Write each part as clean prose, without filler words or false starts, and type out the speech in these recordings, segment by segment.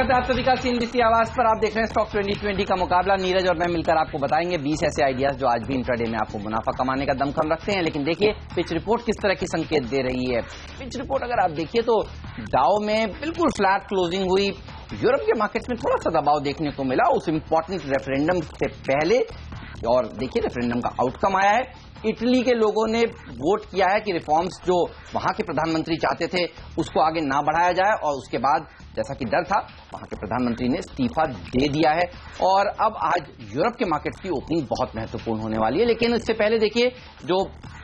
स्वागत है आप सभी का CNBC आवाज पर। आप देख रहे हैं स्टॉक 2020 का मुकाबला। नीरज और मैं मिलकर आपको बताएंगे 20 ऐसे आइडियाज जो आज भी इंट्राडे में आपको मुनाफा कमाने का दमखम रखते हैं। लेकिन देखिए पिच रिपोर्ट किस तरह की संकेत दे रही है। पिच रिपोर्ट अगर आप देखिए तो डाउ में बिल्कुल फ्लैट क्लोजिंग हुई। यूरोप के मार्केट में थोड़ा सा दबाव देखने को मिला उस इंपॉर्टेंट रेफरेंडम से पहले, और देखिए रेफरेंडम का आउटकम आया है। इटली के लोगों ने वोट किया है कि रिफॉर्म्स जो वहां के प्रधानमंत्री चाहते थे उसको आगे ना बढ़ाया जाए, और उसके बाद जैसा कि डर था वहां के प्रधानमंत्री ने इस्तीफा दे दिया है। और अब आज यूरोप के मार्केट्स की ओपनिंग बहुत महत्वपूर्ण होने वाली है। लेकिन इससे पहले देखिए जो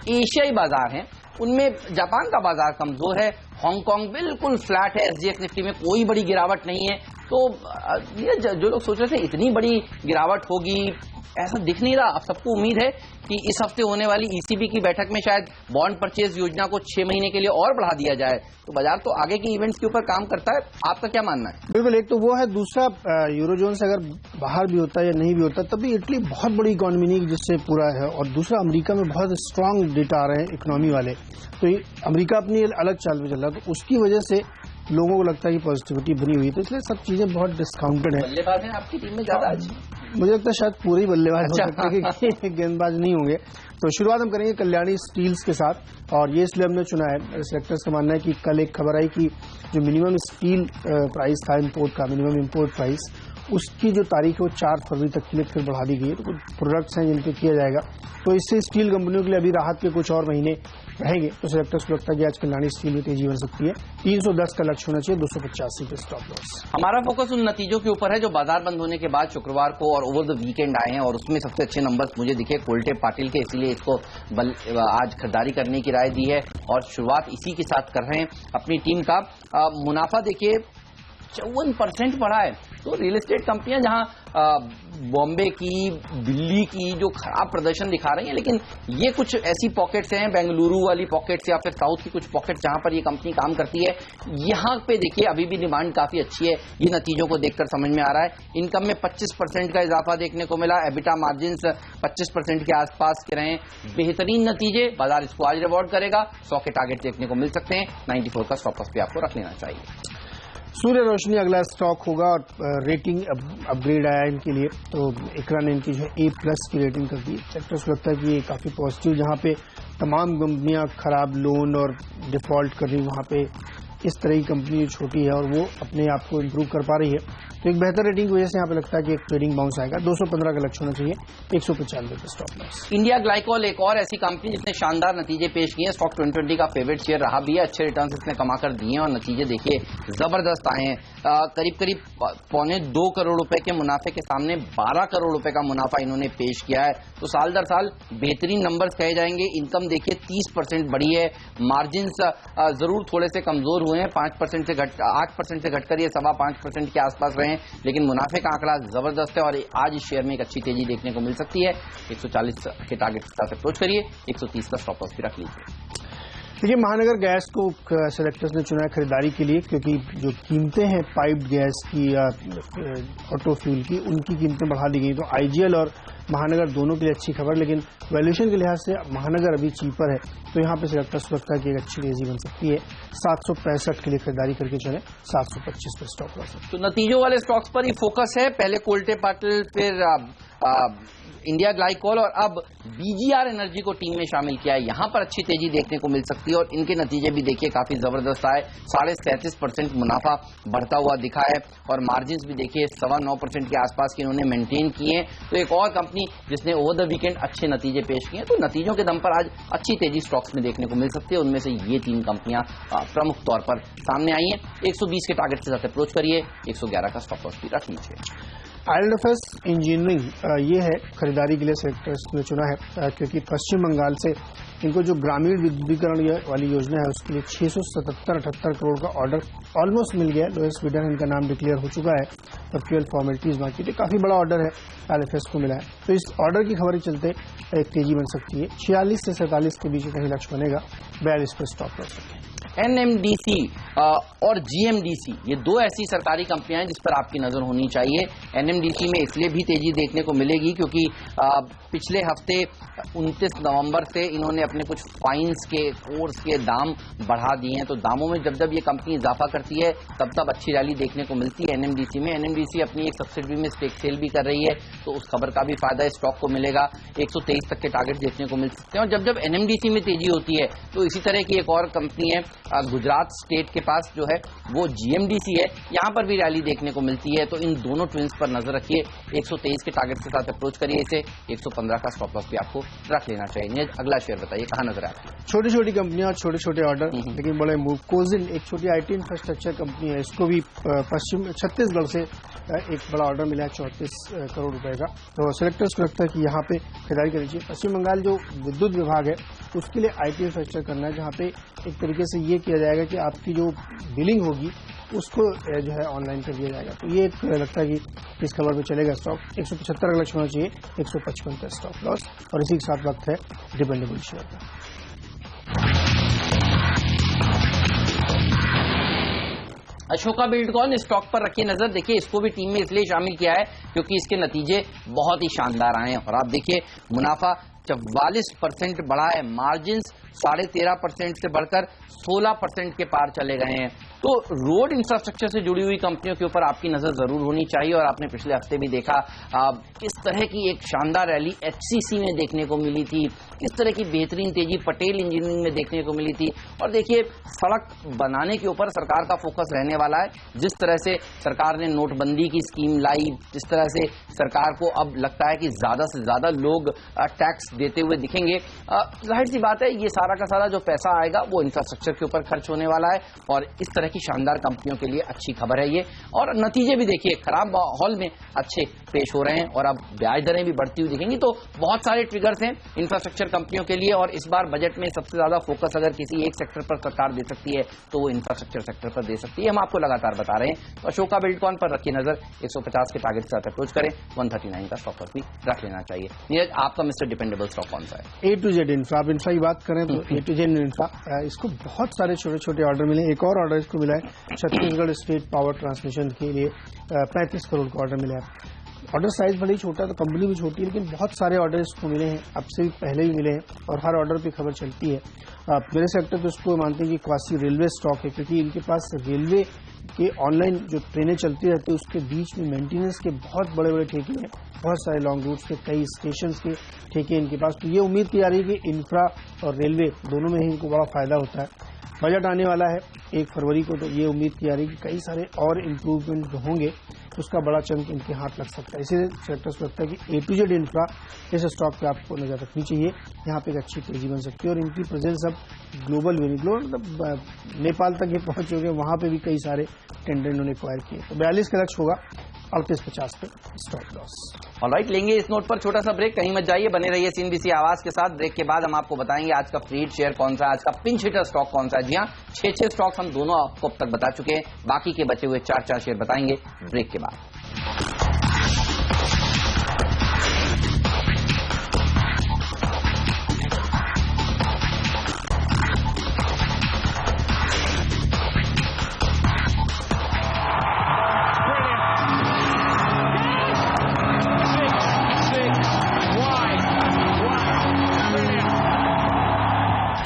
एशियाई बाजार हैं उनमें जापान का बाजार कमजोर है, हांगकांग बिल्कुल फ्लैट है, SGX निफ्टी में कोई बड़ी गिरावट नहीं है। तो ये जो लोग सोच रहे थे इतनी बड़ी गिरावट होगी ऐसा दिख नहीं रहा। अब सबको उम्मीद है कि इस हफ्ते होने वाली ECB की बैठक में शायद बॉन्ड परचेज योजना को 6 महीने के लिए और बढ़ा दिया जाए। तो बाजार तो आगे की इवेंट्स के ऊपर काम करता है। आपका क्या मानना है? बिल्कुल, एक तो वो है, दूसरा यूरोजोन से अगर बाहर भी होता है या नहीं भी होता तभी इटली बहुत बड़ी इकोनॉमी नहीं जिससे पूरा है, और दूसरा अमेरिका में बहुत स्ट्रांग डेटा आ रहे हैं इकोनॉमी वाले। तो अमेरिका अपनी अलग चाल में चल रहा है, तो उसकी वजह से लोगों को लगता है कि पॉजिटिविटी बनी हुई है। तो इसलिए सब चीजें बहुत डिस्काउंटेड है। बल्लेबाज हैं आपकी टीम में ज्यादा आज? मुझे लगता है शायद पूरे ही बल्लेबाज हो सकते हैं कि गेंदबाज नहीं होंगे। तो शुरुआत हम करेंगे कल्याणी स्टील्स के साथ, और ये इसलिए हमने चुना है, सेलेक्टर्स का मानना है कि कल एक खबर आई कि जो मिनिमम स्टील प्राइस था इम्पोर्ट का, मिनिमम इम्पोर्ट प्राइस, उसकी जो तारीख है वो 4 फरवरी तक के लिए फिर बढ़ा दी गई है। तो कुछ प्रोडक्ट्स हैं जिन पे किया जाएगा, तो इससे स्टील कंपनियों के लिए अभी राहत के कुछ और महीने रहेंगे। तो सेलेक्टर्स को लगता है कि आज कल्याणी स्टील में तेजी बन सकती है। 310 का लक्ष्य होना चाहिए, 285 पे स्टॉप लॉस। हमारा फोकस उन नतीजों के ऊपर है जो बाजार बंद होने के बाद शुक्रवार को और ओवर द वीकेंड आए हैं, और उसमें सबसे अच्छे नंबर्स मुझे दिखे कोल्टे पाटिल के, इसीलिए इसको आज खरीदारी करने की राय दी है और शुरुआत इसी के साथ कर रहे हैं अपनी टीम का। मुनाफा देखिए 54% बढ़ा है। तो रियल एस्टेट कंपनियां जहां बॉम्बे की, दिल्ली की जो खराब प्रदर्शन दिखा रही हैं, लेकिन ये कुछ ऐसी पॉकेट्स हैं, बेंगलुरु वाली पॉकेट्स या फिर साउथ की कुछ पॉकेट्स जहां पर ये कंपनी काम करती है, यहां पे देखिए अभी भी डिमांड काफी अच्छी है। ये नतीजों को देखकर समझ में आ रहा है। इनकम में 25% का इजाफा देखने को मिला, एबिटा मार्जिन्स 25% के आसपास के रहे। बेहतरीन नतीजे, बाजार इसको आज रिवॉर्ड करेगा। 100 के टारगेट देखने को मिल सकते हैं। 94 का स्टॉप लॉस भी आपको रख लेना चाहिए। सूर्य रोशनी अगला स्टॉक होगा, और रेटिंग अपग्रेड आया इनके लिए। तो इकरा ने इनकी जो है A+ की रेटिंग कर दी। सेक्टर्स को लगता है कि ये काफी पॉजिटिव, जहां पे तमाम कंपनियां खराब लोन और डिफॉल्ट कर रही, वहां पे इस तरह की कंपनी छोटी है और वो अपने आप को इम्प्रूव कर पा रही है। तो एक बेहतर रेटिंग की वजह से यहाँ पे लगता है कि एक ट्रेडिंग बाउंस आएगा। 215 का लक्ष्य होना चाहिए, 195 का स्टॉप लॉस। इंडिया ग्लाइकोल एक और ऐसी कंपनी जिसने शानदार नतीजे पेश किए हैं। स्टॉक 2020 का फेवरेट शेयर रहा भी है। अच्छे रिटर्न्स इसने कमाकर दिए हैं और नतीजे देखिए जबरदस्त आए हैं। करीब करीब 1.25 करोड़ रुपए के मुनाफे के सामने 12 करोड़ रुपए का मुनाफा इन्होंने पेश किया है। तो साल दर साल बेहतरीन नंबर्स कहे जाएंगे। इनकम देखिए 30% बढ़ी है। मार्जिन्स जरूर थोड़े से कमजोर हुए हैं, 8% से घटकर ये 5.25% के आसपास रहे हैं, लेकिन मुनाफे का आंकड़ा जबरदस्त है और आज इस शेयर में एक अच्छी तेजी देखने को मिल सकती है। 140 के टारगेट के साथ अप्रोच करिए, 130 का स्टॉप लॉस भी रख लीजिए। देखिए, महानगर गैस को सेलेक्टर्स ने चुना है खरीदारी के लिए, क्योंकि जो कीमतें हैं पाइप्ड गैस की या ऑटो फ्यूल की, उनकी कीमतें बढ़ा दी गई। तो IGL और महानगर दोनों के लिए अच्छी खबर, लेकिन वैल्यूएशन के लिहाज से महानगर अभी चीपर है। तो यहाँ पे सेलेक्टर्स को लगता है कि एक अच्छी तेजी बन सकती है। 765 के लिए खरीदारी करके चले, 725 पर स्टॉप लॉस। तो नतीजों वाले स्टॉक्स पर ही फोकस है। पहले कोल्टे पाटिल, फिर इंडिया ग्लाइकोल और अब BGR एनर्जी को टीम में शामिल किया है। यहां पर अच्छी तेजी देखने को मिल सकती है और इनके नतीजे भी देखिए काफी जबरदस्त आए। 37.5% मुनाफा बढ़ता हुआ दिखा है और मार्जिन्स भी देखिए 9.25% के आसपास के इन्होंने मेंटेन किए हैं। तो एक और कंपनी जिसने ओवर द वीकेंड अच्छे नतीजे पेश किए हैं। तो नतीजों के दम पर आज अच्छी तेजी स्टॉक्स में देखने को मिल सकती है। उनमें से ये 3 कंपनियां प्रमुख तौर पर सामने आई हैं। 120 के टारगेट के साथ अप्रोच करिए, 111 का स्टॉप लॉस भी रख लीजिए। IL&FS इंजीनियरिंग ये है खरीदारी के लिए सेक्टर्स ने चुना है, क्योंकि पश्चिम बंगाल से इनको जो ग्रामीण विद्युतीकरण वाली योजना है उसके लिए 677-78 करोड़ का ऑर्डर ऑलमोस्ट मिल गया है। लोएस्ट बिडर इनका नाम डिक्लेयर हो चुका है, अब केवल फॉर्मेलिटीज बाकी थी। काफी बड़ा ऑर्डर है IL&FS को मिला है। तो इस ऑर्डर की खबर के चलते एक तेजी बन सकती है। 46 से 47 के बीच कहीं लक्ष्य बनेगा, 42 पर स्टॉप लॉस रखें। NMDC और GMDC, ये दो ऐसी सरकारी कंपनियां हैं जिस पर आपकी नजर होनी चाहिए। NMDC में इसलिए भी तेजी देखने को मिलेगी क्योंकि पिछले हफ्ते 29 नवंबर से इन्होंने अपने कुछ फाइन्स के कोर्स के दाम बढ़ा दिए हैं। तो दामों में जब जब ये कंपनी इजाफा करती है तब तब अच्छी रैली देखने को मिलती है NMDC में। NMDC अपनी एक सब्सिडरी में स्टेक सेल भी कर रही है, तो उस खबर का भी फायदा स्टॉक को मिलेगा। 123 तक के टारगेट देखने को मिल सकते हैं। और जब जब NMDC में तेजी होती है तो इसी तरह की एक और कंपनी है गुजरात स्टेट के पास जो है वो GMDC है, यहाँ पर भी रैली देखने को मिलती है। तो इन दोनों ट्विंस पर नजर रखिए। 123 के टारगेट के साथ अप्रोच करिए इसे। 115 का स्टॉप लॉस भी आपको रख लेना चाहिए। अगला शेयर बताइए, कहाँ नजर है आपको? छोटी छोटी कंपनियां और छोटे छोटे ऑर्डर, लेकिन बड़े मूव। कोजिन एक छोटी IT इंफ्रास्ट्रक्चर कंपनी है, इसको भी पश्चिम छत्तीसगढ़ से एक बड़ा ऑर्डर मिला है 34 करोड़ रुपए का। तो सिलेक्टर्स को लगता है कि यहाँ पे खरीदारी करनी चाहिए। पश्चिम बंगाल जो विद्युत विभाग है उसके लिए IT इंफ्रास्ट्रक्चर करना है, जहाँ पे एक तरीके से ये किया जाएगा कि आपकी जो बिलिंग होगी उसको जो है ऑनलाइन कर दिया जाएगा। तो ये एक लगता है कि इस खबर पे चलेगा स्टॉक। 175 का लक्ष्य होना चाहिए, 155 का स्टॉप लॉस। और इसी के साथ वक्त है डिपेंडेबल शेयर का। अशोका बिल्डकॉन स्टॉक पर रखिए नजर। देखिए इसको भी टीम में इसलिए शामिल किया है क्योंकि इसके नतीजे बहुत ही शानदार आए हैं। और आप देखिए मुनाफा 44% बढ़ा है, मार्जिन 13.5% से बढ़कर 16% के पार चले गए हैं। तो रोड इंफ्रास्ट्रक्चर से जुड़ी हुई कंपनियों के ऊपर आपकी नजर जरूर होनी चाहिए। और आपने पिछले हफ्ते भी देखा किस तरह की एक शानदार रैली HCC में देखने को मिली थी, किस तरह की बेहतरीन तेजी पटेल इंजीनियरिंग में देखने को मिली थी। और देखिए सड़क बनाने के ऊपर सरकार का फोकस रहने वाला है। जिस तरह से सरकार ने नोटबंदी की स्कीम लाई, जिस तरह से सरकार को अब लगता है कि ज्यादा से ज्यादा लोग टैक्स देते हुए दिखेंगे, जाहिर सी बात है ये सारा का सारा जो पैसा आएगा वो इंफ्रास्ट्रक्चर के ऊपर खर्च होने वाला है। और इस तरह की शानदार कंपनियों के लिए अच्छी खबर है ये। और नतीजे भी देखिए खराब माहौल में अच्छे पेश हो रहे हैं और अब ब्याज दरें भी बढ़ती हुई दिखेंगी। तो बहुत सारे ट्रिगर्स हैं इंफ्रास्ट्रक्चर कंपनियों के लिए। और इस बार बजट में सबसे ज्यादा फोकस अगर किसी एक सेक्टर पर सरकार दे सकती है तो वो इंफ्रास्ट्रक्चर सेक्टर पर दे सकती है। हम आपको लगातार बता रहे हैं। तो अशोका बिल्डकॉन पर रखिए नजर। 150 के टारगेट के साथ अप्रोच करें। 139 का स्टॉप लॉस भी रख लेना चाहिए। नीरज, आपका मिस्टर डिपेंडेबल स्टॉक कौन सा है? A to Z infra. अब इंफ्रा की बात करें तो A to Z इंफ्रा, इसको बहुत सारे छोटे छोटे ऑर्डर मिले। एक और ऑर्डर इसको मिला है छत्तीसगढ़ स्टेट पावर ट्रांसमिशन के लिए 35 करोड़ का ऑर्डर मिला है। ऑर्डर साइज भले ही छोटा है तो कंपनी भी छोटी है, लेकिन बहुत सारे ऑर्डर इसको मिले हैं, अब से भी पहले भी मिले हैं और हर ऑर्डर पे खबर चलती है। मेरे सेक्टर तो इसको मानते हैं कि क्वासी रेलवे स्टॉक है, क्योंकि इनके पास रेलवे के ऑनलाइन जो ट्रेनें चलती रहती है उसके बीच में मेंटेनेंस के बहुत बड़े बड़े ठेके हैं, बहुत सारे लॉन्ग रूट्स के कई स्टेशन के ठेके इनके पास। तो ये उम्मीद की जा रही है कि इंफ्रा और रेलवे दोनों में ही इनको बड़ा फायदा होता है। बजट आने वाला है 1 फरवरी को, तो ये उम्मीद की जा रही है कि कई सारे और इम्प्रूवमेंट जो होंगे उसका बड़ा चंक इनके हाथ लग सकता है। इसीलिए सेक्टर्स को लगता है कि A to Z इंफ्रा इस स्टॉक पे आपको नजर रखनी चाहिए। यहाँ पे एक अच्छी तेजी बन सकती है और इनकी प्रेजेंस अब ग्लोबल भी, ग्लोबल मतलब नेपाल तक ये पहुंच चुके हैं, वहां पे भी कई सारे टेंडर इन्होंने एक्वायर किए। तो 42 का लक्ष्य होगा, 38.50 पे स्टॉप लॉस। ऑलराइट, लेंगे इस नोट पर छोटा सा ब्रेक। कहीं मत जाइए, बने रहिए CNBC आवाज के साथ। ब्रेक के बाद हम आपको बताएंगे आज का फ्रीड शेयर कौन सा है, आज का पिंच हिटर स्टॉक कौन सा है। जी हाँ, 6 स्टॉक्स हम दोनों आपको अब तक बता चुके हैं, बाकी के बचे हुए 4 शेयर बताएंगे ब्रेक के बाद।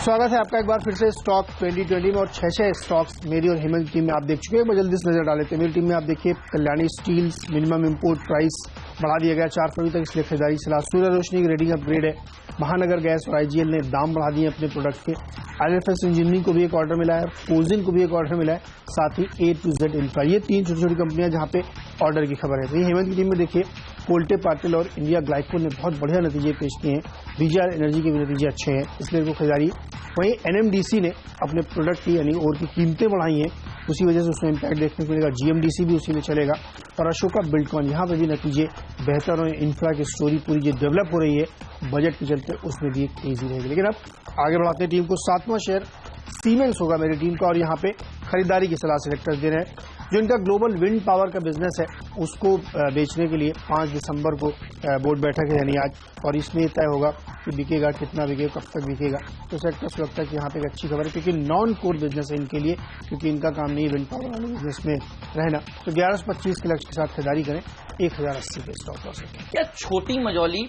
स्वागत है आपका एक बार फिर से स्टॉक 2020 में। और 6 स्टॉक्स मेरी और हेमंत की टीम में आप देख चुके हैं। मैं जल्दी से नजर डाल लेते हैं। मेरी टीम में आप देखिए Kalyani steels minimum import price बढ़ा दिया गया 4 फरवरी तक, इसलिए खरीदारी सलाह। सूर्य रोशनी की रेटिंग अपग्रेड है। महानगर गैस और IGL ने दाम बढ़ा दिए अपने प्रोडक्ट के। IFS इंजीनियरिंग को भी एक ऑर्डर मिला है, कोजिन को भी एक ऑर्डर मिला है, साथ ही A to Z इंफ्रा। ये 3 छोटी छोटी कंपनियां जहां पे ऑर्डर की खबर है। तो ये हेमंत की टीम में देखिए कोल्टे पाटिल और इंडिया ग्लाइकोल ने बहुत बढ़िया नतीजे पेश किए हैं। BGR एनर्जी के भी नतीजे अच्छे हैं, इसलिए इनको खरीदारी। वहीं NMDC ने अपने प्रोडक्ट की यानी और की कीमतें बढ़ाई हैं, उसी वजह से उसमें इम्पैक्ट देखने को मिलेगा। GMDC भी उसी में चलेगा। और अशोका बिल्डकॉन यहाँ पे भी नतीजे बेहतर और इंफ्रा की स्टोरी पूरी जो डेवलप हो रही है बजट के चलते उसमें भी एक तेजी रहेगी। लेकिन अब आगे बढ़ाते हैं टीम को। 7वां शेयर सीमेंस होगा मेरी टीम का और यहाँ पे खरीदारी की सलाह सिलेक्टर्स दे रहे हैं। जो इनका ग्लोबल विंड पावर का बिजनेस है उसको बेचने के लिए 5 दिसंबर को बोर्ड बैठक है, यानी आज, और इसमें तय होगा कि बिकेगा, कितना बिकेगा, कब तक बिकेगा। तो सेक्टर्स को लगता है कि यहाँ पे एक अच्छी खबर है, क्योंकि नॉन कोर बिजनेस है इनके लिए, क्योंकि इनका काम नहीं विंड पावर वाले बिजनेस में रहना। तो 1125 के लक्ष्य के साथ खरीदारी करें, 1080 के स्टॉप लॉस है। क्या छोटी मझौली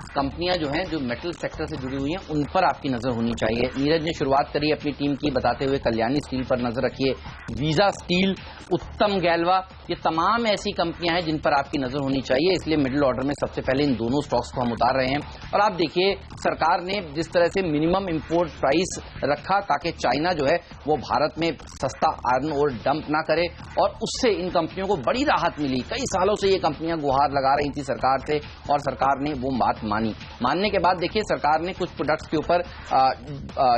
कंपनियां जो हैं, जो मेटल सेक्टर से जुड़ी हुई हैं, उन पर आपकी नजर होनी चाहिए? नीरज ने शुरुआत करी अपनी टीम की बताते हुए कल्याणी स्टील पर नजर रखिए, वीजा स्टील, उत्तम गैल्वा, ये तमाम ऐसी कंपनियां हैं जिन पर आपकी नजर होनी चाहिए। इसलिए मिडिल ऑर्डर में सबसे पहले इन दोनों स्टॉक्स को हम उतार रहे हैं। और आप देखिए सरकार ने जिस तरह से मिनिमम इंपोर्ट प्राइस रखा ताकि चाइना जो है वो भारत में सस्ता आयरन और डंप ना करे, और उससे इन कंपनियों को बड़ी राहत मिली। कई सालों से ये कंपनियां गुहार लगा रही थी सरकार से, और सरकार ने वो बात मानने के बाद देखिए सरकार ने कुछ प्रोडक्ट्स के ऊपर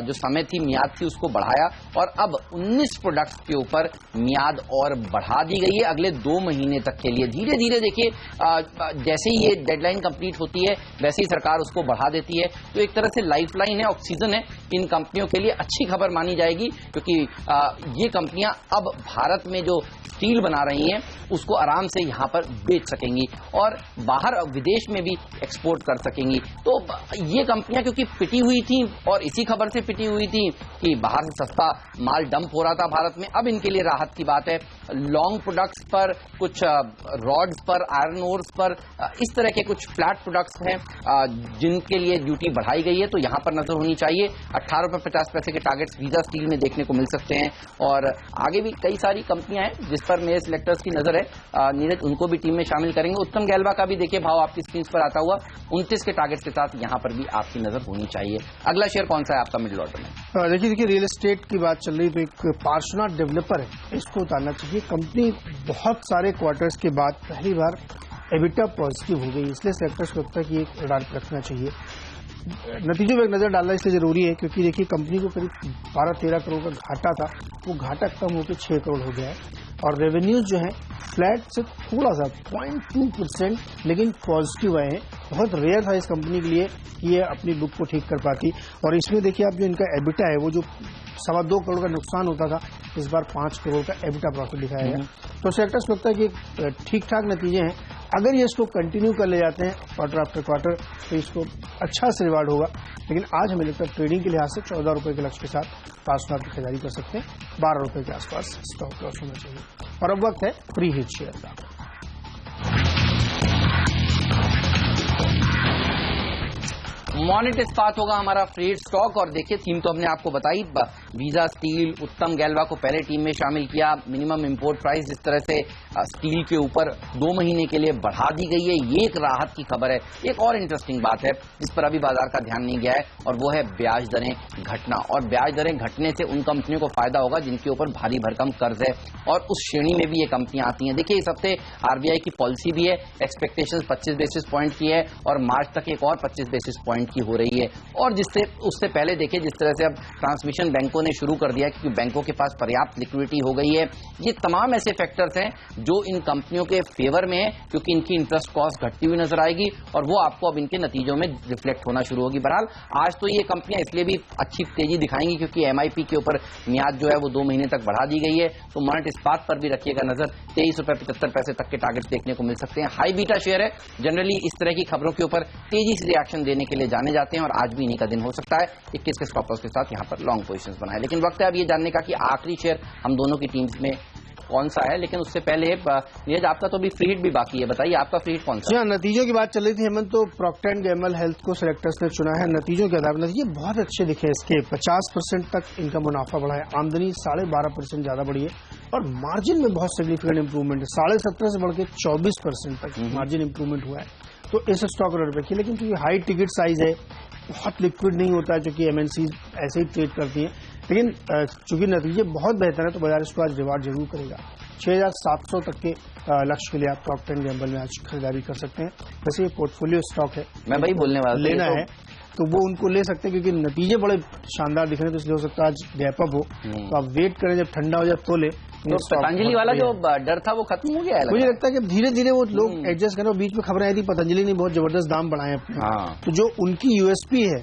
जो समय थी, मियाद थी, उसको बढ़ाया, और अब 19 प्रोडक्ट्स के ऊपर मियाद और बढ़ा दी गई है अगले 2 महीने तक के लिए। धीरे धीरे देखिए जैसे ही ये डेडलाइन कंप्लीट होती है वैसे ही सरकार उसको बढ़ा देती है। तो एक तरह से लाइफलाइन है, ऑक्सीजन है इन कंपनियों के लिए। अच्छी खबर मानी जाएगी, क्योंकि ये कंपनियां अब भारत में जो स्टील बना रही हैं उसको आराम से यहां पर बेच सकेंगी और बाहर विदेश में भी एक्सपोर्ट कर सकेंगी। तो ये कंपनियां क्योंकि पिटी हुई थी, और इसी खबर से पिटी हुई थी कि बाहर से सस्ता माल डंप हो रहा था भारत में, अब इनके लिए राहत की बात है। लॉन्ग प्रोडक्ट्स पर, कुछ रॉड्स पर, आयरन ओर्स पर, इस तरह के कुछ फ्लैट प्रोडक्ट्स हैं जिनके लिए ड्यूटी बढ़ाई गई है, तो यहां पर नजर होनी चाहिए। 18.50 के टारगेट्स वीजा स्टील में देखने को मिल सकते हैं, और आगे भी कई सारी कंपनियां हैं जिस पर मेरे सिलेक्टर्स की नजर है। नीरज उनको भी टीम में शामिल करेंगे। उत्तम गैल्वा का भी देखिए भाव आपकी स्क्रीन पर आता हुआ 29 के टारगेट के साथ यहां पर भी आपकी नजर होनी चाहिए। अगला शेयर कौन सा है आपका मिडिल ऑर्डर में? देखिए रियल एस्टेट की बात चल रही, तो एक पार्श्वनाथ डेवलपर है, इसको उतारना चाहिए। कंपनी बहुत सारे क्वार्टर्स के बाद पहली बार एबिटा पॉजिटिव हो गई, इसलिए सेक्टर्स को लगता है कि एक रडार रखना चाहिए। नतीजों पर एक नजर डालना इसलिए जरूरी है क्योंकि देखिए कंपनी को करीब 12-13 करोड़ का घाटा था, वो घाटा कम होकर 6 करोड़ हो गया है, और रेवेन्यूज जो है फ्लैट से थोड़ा सा 0.2% लेकिन पॉजिटिव आए हैं। बहुत रेयर था इस कंपनी के लिए कि ये अपनी बुक को ठीक कर पाती, और इसमें देखिए आप जो इनका एबिटा है वो जो 2.25 करोड़ का नुकसान होता था, इस बार 5 करोड़ का एबिटा प्रॉफिट दिखाया गया। तो सेक्टर्स लगता है कि ठीक ठाक नतीजे हैं। अगर ये इसको कंटिन्यू कर ले जाते हैं क्वार्टर आफ्टर क्वार्टर तो इसको अच्छा से रिवार्ड होगा, लेकिन आज हमें लगता है ट्रेडिंग के लिहाज से 14 रुपए के लक्ष्य के साथ पार्श्वनाथ की खरीदारी कर सकते हैं। 12 रुपए के आसपास स्टॉप लॉस होना चाहिए। और अब वक्त है फ्री हिट शेयर का। मोनेट इस्पात होगा हमारा फ्री हिट स्टॉक, और देखिए थीम तो हमने आपको बताई, वीजा स्टील, उत्तम गैल्वा को पहले टीम में शामिल किया। मिनिमम इंपोर्ट प्राइस जिस तरह से स्टील के ऊपर 2 महीने के लिए बढ़ा दी गई है, ये एक राहत की खबर है। एक और इंटरेस्टिंग बात है जिस पर अभी बाजार का ध्यान नहीं गया है, और वो है ब्याज दरें घटना। और ब्याज दरें घटने से उन कंपनियों को फायदा होगा जिनके ऊपर भारी भरकम कर्ज है, और उस श्रेणी में भी ये कंपनियां आती हैं। देखिए इस हफ्ते आरबीआई की पॉलिसी भी है, एक्सपेक्टेशंस 25 बेसिस पॉइंट की है, और मार्च तक एक और 25 बेसिस पॉइंट की हो रही है। और जिससे उससे पहले देखिए जिस तरह से अब ट्रांसमिशन बैंकों ने शुरू कर दिया क्योंकि बैंकों के पास पर्याप्त लिक्विडिटी हो गई है। ये तमाम ऐसे फैक्टर्स हैं जो इन कंपनियों के फेवर में है, क्योंकि इनकी इंटरेस्ट कॉस्ट घटती हुई नजर आएगी, और वो आपको अब इनके नतीजों में रिफ्लेक्ट होना शुरू होगी। बहरहाल आज तो ये कंपनियां इसलिए भी अच्छी तेजी दिखाएंगी क्योंकि एमआईपी के ऊपर मियाद जो है वो 2 महीने तक बढ़ा दी गई है। तो मोनेट इस्पात पर भी रखिएगा नजर, 23.75 तक के टारगेट्स देखने को मिल सकते हैं। हाई बीटा शेयर है, जनरली इस तरह की खबरों के ऊपर तेजी से रिएक्शन देने के लिए जाने जाते हैं, और आज भी इन्हीं का दिन हो सकता है। 21 के स्टॉप लॉस के साथ यहां पर लॉन्ग पोजीशंस बनाए। लेकिन वक्त है अब ये जानने का कि आखिरी शेयर हम दोनों की टीम्स में कौन सा है। लेकिन उससे पहले नीरज आपका तो अभी फ्री हिट भी बाकी है, बताइए आपका फ्री हिट कौन सा है? नतीजों की बात चल रही थी हेमंत, तो प्रॉक्टर एंड गैम्बल हेल्थ को सिलेक्टर्स ने चुना है। नतीजों के आधार पर नतीजे बहुत अच्छे दिखे इसके, 50% तक इनका मुनाफा बढ़ा है, आमदनी 12.5% ज्यादा बढ़ी है, और मार्जिन में बहुत सिग्निफिकेंट इंप्रूवमेंट है, 17.5 से बढ़ के 24% तक मार्जिन इंप्रूवमेंट हुआ है। तो इस स्टॉक को रखिए, लेकिन क्योंकि हाई टिकट साइज है, बहुत लिक्विड नहीं होता है, क्योंकि एमएनसी ऐसे ही ट्रेड करती है, लेकिन चूंकि नतीजे बहुत बेहतर है तो बाजार इसको आज रिवार्ड जरूर करेगा। 6,700 तक के लक्ष्य के लिए आप प्रॉक्टर एंड गैम्बल में आज खरीदारी कर सकते हैं। वैसे ये पोर्टफोलियो स्टॉक है, मैं वही बोलने वाला लेना है तो वो उनको ले सकते हैं, क्योंकि नतीजे बड़े शानदार दिख रहे हैं, तो इसलिए हो सकता है आज गैप अप हो, तो आप वेट करें जब ठंडा हो जाए तो ले। तो पतंजलि वाला जो डर था वो खत्म हो गया है। मुझे लगता है कि धीरे धीरे वो लोग एडजस्ट करें। बीच में खबरें आई थी पतंजलि ने बहुत जबरदस्त दाम बढ़ाए अपने, तो जो उनकी यूएसपी है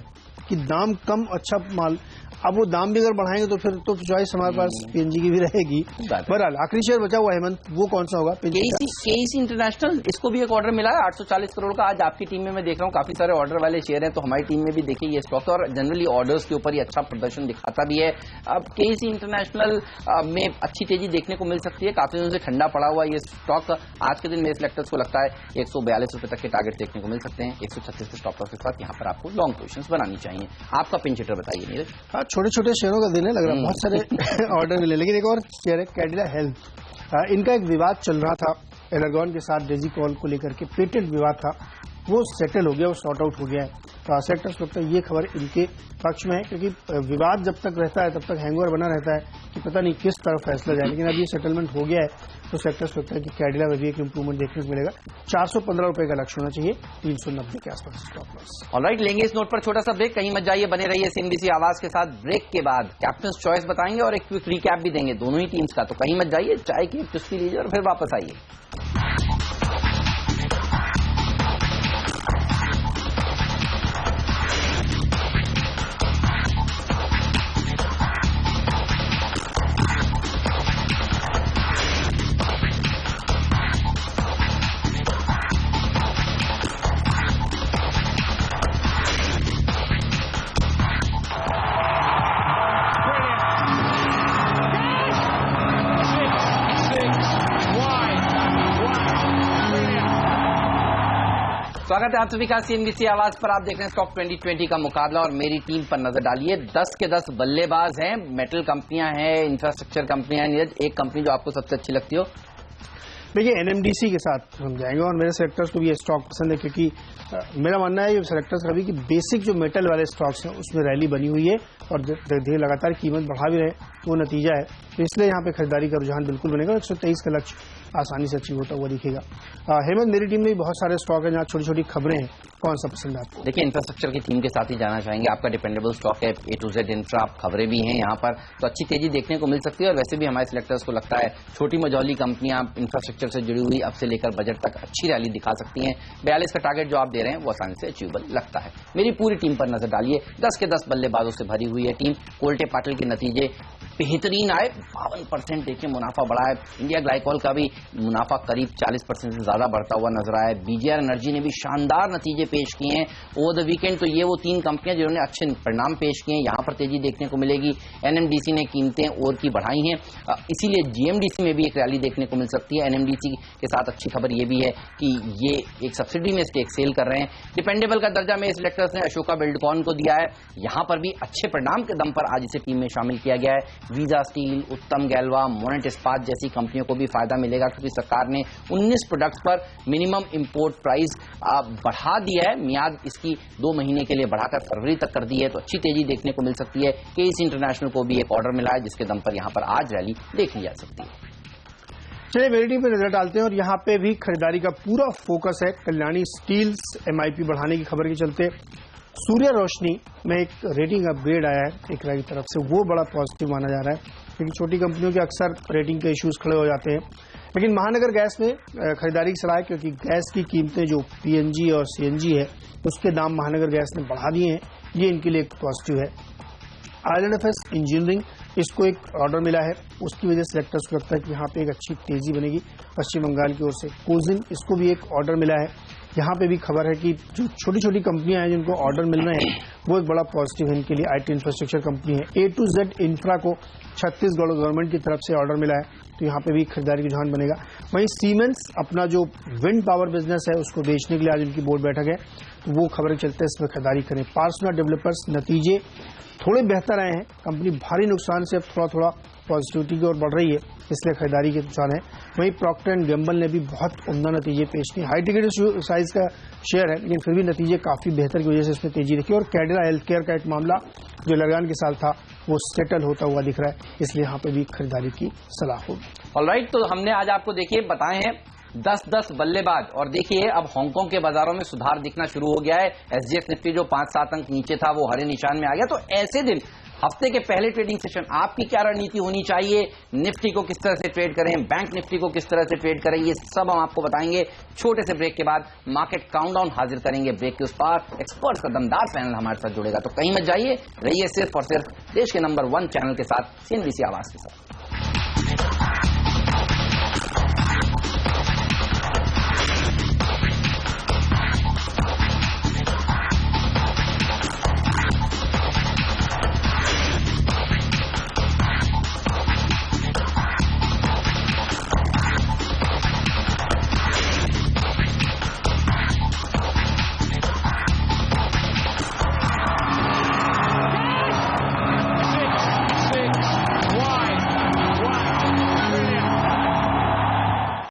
कि दाम कम अच्छा माल, अब वो दाम भी अगर बढ़ाएंगे तो फिर तो चॉइस हमारे पास पीएनजी की भी रहेगी। बहरहाल आखिरी शेयर बचा हुआ हेमंत, वो कौन सा होगा? केईसी इंटरनेशनल, इसको भी एक ऑर्डर मिला है 840 करोड़ का। आज आपकी टीम में मैं देख रहा हूँ काफी सारे ऑर्डर वाले शेयर हैं, तो हमारी टीम में भी देखिए ये स्टॉक, और जनरली ऑर्डर्स के ऊपर ही अच्छा प्रदर्शन दिखाता भी है। अब केईसी इंटरनेशनल में अच्छी तेजी देखने को मिल सकती है, काफी दिनों से ठंडा पड़ा हुआ ये स्टॉक आज के दिन मेरे सिलेक्टर्स को लगता है 142 रुपए तक के टारगेट देखने को मिल सकते हैं। 136 के स्टॉप लॉस के साथ यहाँ पर आपको लॉन्ग पोजीशंस बनानी चाहिए। आपका पिंच हिटर बताइए नीरज। हाँ, छोटे छोटे शेयरों का दिन है, लग रहा है बहुत सारे ऑर्डर मिले। लेकिन एक और शेयर है कैडिला हेल्थ, इनका एक विवाद चल रहा था एलर्गॉन के साथ, डेजी कॉल को लेकर के पेटेंट विवाद था, वो सेटल हो गया, वो सॉर्ट आउट हो गया है। तो सेक्टर्स लगता है ये खबर इनके पक्ष में है, क्योंकि विवाद जब तक रहता है तब तक हैंगओवर बना रहता है कि पता नहीं किस तरफ फैसला जाए। लेकिन अब ये सेटलमेंट हो गया है तो सेक्टर्स लगता है कि कैडिला में भी एक इंप्रूवमेंट देखने को मिलेगा। 415 रुपए का लक्ष्य होना चाहिए, 390 के आसपास स्टॉप लॉस। ऑलराइट, लेंगे इस नोट पर छोटा सा ब्रेक, कहीं मत जाइए, बने रहिए सीएनबीसी आवाज के साथ। ब्रेक के बाद कैप्टन चॉइस बताएंगे और एक क्विक रिकैप भी देंगे दोनों ही टीम्स का, तो कहीं मत जाइए, चाय की चुस्की लीजिए और फिर वापस आइए। स्वागत है आप सभी का सीएनबीसी आवाज पर। आप देख रहे हैं स्टॉक 2020 का मुकाबला और मेरी टीम पर नजर डालिए। 10 के 10 बल्लेबाज हैं, मेटल कंपनियां हैं, इंफ्रास्ट्रक्चर कंपनियां हैं। नीरज, एक कंपनी जो आपको सबसे अच्छी लगती हो? देखिए, एनएमडीसी के साथ हम जाएंगे और मेरे सेलेक्टर्स को भी ये स्टॉक पसंद है, क्योंकि मेरा मानना है ये सेलेक्टर्स का भी कि बेसिक जो मेटल वाले स्टॉक्स हैं उसमें रैली बनी हुई है और धीरे लगातार कीमत बढ़ा भी रहे, तो वो नतीजा है। तो इसलिए यहाँ पे खरीदारी का रुझान बिल्कुल बनेगा। 123 का लक्ष्य आसानी से अचीव होता हुआ दिखेगा। हेमंत, मेरी टीम में भी बहुत सारे स्टॉक है जहाँ छोटी छोटी खबरें हैं, कौन सा पसंद है आपको? देखिए, इंफ्रास्ट्रक्चर की थीम के साथ ही जाना चाहेंगे। आपका डिपेंडेबल स्टॉक है A to Z इंफ्रा, खबरें भी हैं यहाँ पर, तो अच्छी तेजी देखने को मिल सकती है। और वैसे भी हमारे सिलेक्टर्स को लगता है छोटी मझौली कंपनियां इंफ्रास्ट्रक्चर से जुड़ी हुई अब से लेकर बजट तक अच्छी रैली दिखा सकती हैं। 42 का टारगेट जो आप दे रहे हैं वो आसानी से अचीवेबल लगता है। मेरी पूरी टीम पर नजर डालिए। 10 के 10 बल्लेबाजों से भरी हुई है टीम। कोल्टे पाटिल के नतीजे बेहतरीन आए, 52% देखिए मुनाफा बढ़ा है। इंडिया ग्लाइकोल का भी मुनाफा करीब 40% से ज्यादा बढ़ता हुआ नजर आया है। बीजीआर एनर्जी ने भी शानदार नतीजे पेश किए हैं ओवर द वीकेंड। तो ये वो 3 कंपनियां जिन्होंने अच्छे परिणाम पेश किए हैं, यहां पर तेजी देखने को मिलेगी। एनएमडीसी ने कीमतें और की बढ़ाई हैं, इसीलिए जीएमडीसी में भी एक रैली देखने को मिल सकती है। एनएमडीसी के साथ अच्छी खबर यह भी है कि ये एक सब्सिडी में स्टेक सेल कर रहे हैं। डिपेंडेबल का दर्जा में सिलेक्टर्स ने अशोका बिल्डकॉन को दिया है, यहां पर भी अच्छे परिणाम के दम पर आज इसे टीम में शामिल किया गया है। वीजा स्टील, उत्तम गैल्वा, मोनेट इस्पात जैसी कंपनियों को भी फायदा मिलेगा, क्योंकि सरकार ने 19 प्रोडक्ट्स पर मिनिमम इंपोर्ट प्राइस बढ़ा दिया है। मियाद इसकी 2 महीने के लिए बढ़ाकर फरवरी तक कर दी है, तो अच्छी तेजी देखने को मिल सकती है। केईसी इंटरनेशनल को भी एक ऑर्डर मिला है, जिसके दम पर यहां पर आज रैली देखी जा सकती है। चलिए, मेरी टीम पे नजर डालते हैं और यहाँ पे भी खरीदारी का पूरा फोकस है कल्याणी स्टील्स एमआईपी बढ़ाने की खबर के चलते। सूर्य रोशनी में एक रेटिंग अपग्रेड आया है एक की तरफ से, वो बड़ा पॉजिटिव माना जा रहा है, क्योंकि छोटी कंपनियों के अक्सर रेटिंग के इश्यूज खड़े हो जाते हैं। लेकिन महानगर गैस में खरीदारी की सलाह है, क्योंकि गैस की कीमतें जो पीएनजी और सीएनजी है उसके दाम महानगर गैस ने बढ़ा दिए हैं, ये इनके लिए एक पॉजिटिव है। आईएलएफएस इंजीनियरिंग, इसको एक ऑर्डर मिला है, उसकी वजह से सेलेक्टर्स को लगता है कि यहाँ पे एक अच्छी तेजी बनेगी पश्चिम बंगाल की ओर से। कोजिन, इसको भी एक ऑर्डर मिला है, यहाँ पे भी खबर है कि जो छोटी छोटी कंपनियां हैं जिनको ऑर्डर मिल रहे हैं वो एक बड़ा पॉजिटिव है इनके लिए। आईटी इंफ्रास्ट्रक्चर कंपनी है। A to Z इंफ्रा को छत्तीसगढ़ गवर्नमेंट की तरफ से ऑर्डर मिला है, तो यहाँ पे भी खरीदारी की रुझान बनेगा। वहीं सीमेंस अपना जो विंड पावर बिजनेस है उसको बेचने के लिए आज इनकी बोर्ड बैठक है, तो वो खबरें चलते हैं इसमें खरीदारी करें। पार्सना डेवलपर्स नतीजे थोड़े बेहतर आए हैं, कंपनी भारी नुकसान से अब थोड़ा थोड़ा पॉजिटिविटी की ओर बढ़ रही है, इसलिए खरीदारी के नुकसान है। वहीं प्रॉक्टर एंड गैम्बल ने भी बहुत उम्दा नतीजे पेश किए। हाई टिकट साइज का शेयर है, लेकिन फिर भी नतीजे काफी बेहतर की वजह से इसमें तेजी रखी। और कैडिला हेल्थ केयर का एक मामला जो लगान के साल था वो सेटल होता हुआ दिख रहा है, इसलिए यहाँ पे भी खरीदारी की सलाह होगी। ऑलराइट, तो हमने आज आपको देखिए बताए हैं 10-10 बल्लेबाज, और देखिए अब हांगकांग के बाजारों में सुधार दिखना शुरू हो गया है। एसजीएक्स निफ्टी जो 5-7 अंक नीचे था वो हरे निशान में आ गया। तो ऐसे दिन हफ्ते के पहले ट्रेडिंग सेशन आपकी क्या रणनीति होनी चाहिए, निफ्टी को किस तरह से ट्रेड करें, बैंक निफ्टी को किस तरह से ट्रेड करें, ये सब हम आपको बताएंगे। छोटे से ब्रेक के बाद मार्केट काउंटडाउन हाजिर करेंगे। ब्रेक के उस पार एक्सपर्ट्स का दमदार पैनल हमारे साथ जुड़ेगा, तो कहीं मत जाइए, रहिए सिर्फ और सिर्फ देश के नंबर 1 चैनल के साथ, CNBC आवाज के साथ।